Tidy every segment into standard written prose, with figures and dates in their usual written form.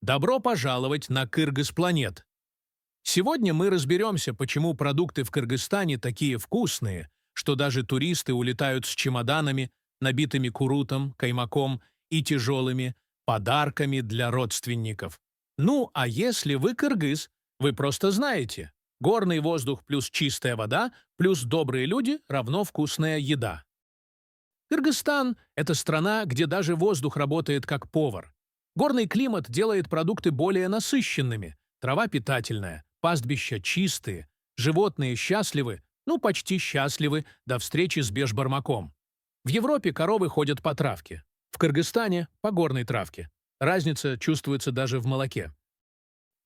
Добро пожаловать на Кыргыз-планет! Сегодня мы разберемся, почему продукты в Кыргызстане такие вкусные, что даже туристы улетают с чемоданами, набитыми курутом, каймаком и тяжелыми подарками для родственников. Ну, а если вы кыргыз, вы просто знаете, горный воздух плюс чистая вода плюс добрые люди равно вкусная еда. Кыргызстан– это страна, где даже воздух работает как повар. Горный климат делает продукты более насыщенными, трава питательная, пастбища чистые, животные счастливы, ну почти счастливы до встречи с бешбармаком. В Европе коровы ходят по травке, в Кыргызстане– по горной травке. Разница чувствуется даже в молоке.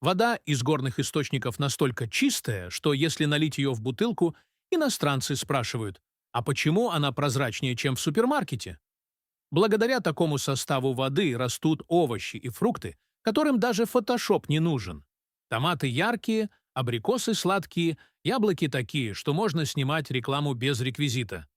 Вода из горных источников настолько чистая, что если налить ее в бутылку, иностранцы спрашивают, а почему она прозрачнее, чем в супермаркете? Благодаря такому составу воды растут овощи и фрукты, которым даже фотошоп не нужен. Томаты яркие, абрикосы сладкие, яблоки такие, что можно снимать рекламу без реквизита.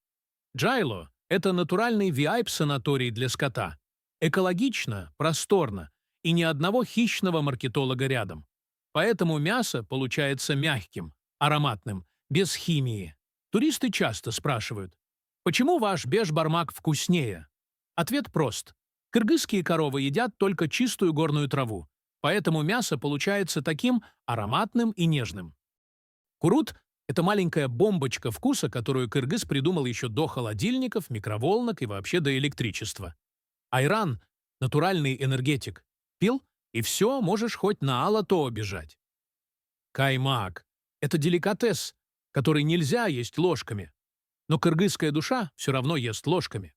Джайло– это натуральный VIP-санаторий для скота. Экологично, просторно и ни одного хищного маркетолога рядом. Поэтому мясо получается мягким, ароматным, без химии. Туристы часто спрашивают, почему ваш бешбармак вкуснее? Ответ прост. Кыргызские коровы едят только чистую горную траву, поэтому мясо получается таким ароматным и нежным. Курут– это маленькая бомбочка вкуса, которую кыргыз придумал еще до холодильников, микроволнок и вообще до электричества. Айран– натуральный энергетик. Пил, и все, можешь хоть на Алатоо бежать. Каймак– это деликатес, который нельзя есть ложками. Но кыргызская душа все равно ест ложками.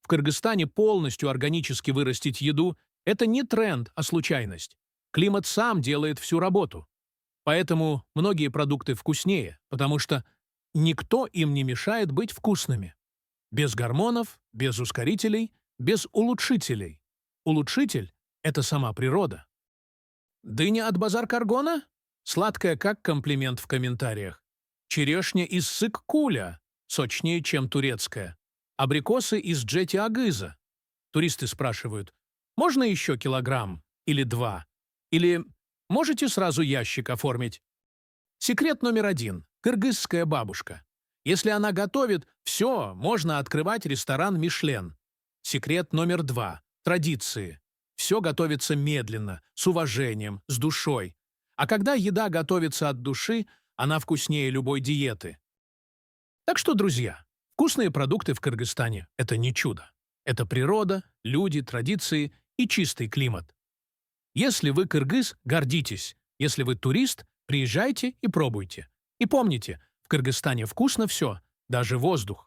В Кыргызстане полностью органически вырастить еду– это не тренд, а случайность. Климат сам делает всю работу. Поэтому многие продукты вкуснее, потому что никто им не мешает быть вкусными. Без гормонов, без ускорителей, без улучшителей. Улучшитель– это сама природа. Дыня от Базар-Каргона? Сладкая как комплимент в комментариях. Черешня из Сык-Куля, сочнее, чем турецкая. Абрикосы из Джети-Агыза. Туристы спрашивают, можно еще килограмм или 2? Или можете сразу ящик оформить? Секрет номер 1. Кыргызская бабушка. Если она готовит, все, можно открывать ресторан «Мишлен». Секрет номер 2. Традиции. Все готовится медленно, с уважением, с душой. А когда еда готовится от души, она вкуснее любой диеты. Так что, друзья, вкусные продукты в Кыргызстане – это не чудо. Это природа, люди, традиции и чистый климат. Если вы кыргыз, гордитесь. Если вы турист, приезжайте и пробуйте. И помните, в Кыргызстане вкусно все, даже воздух.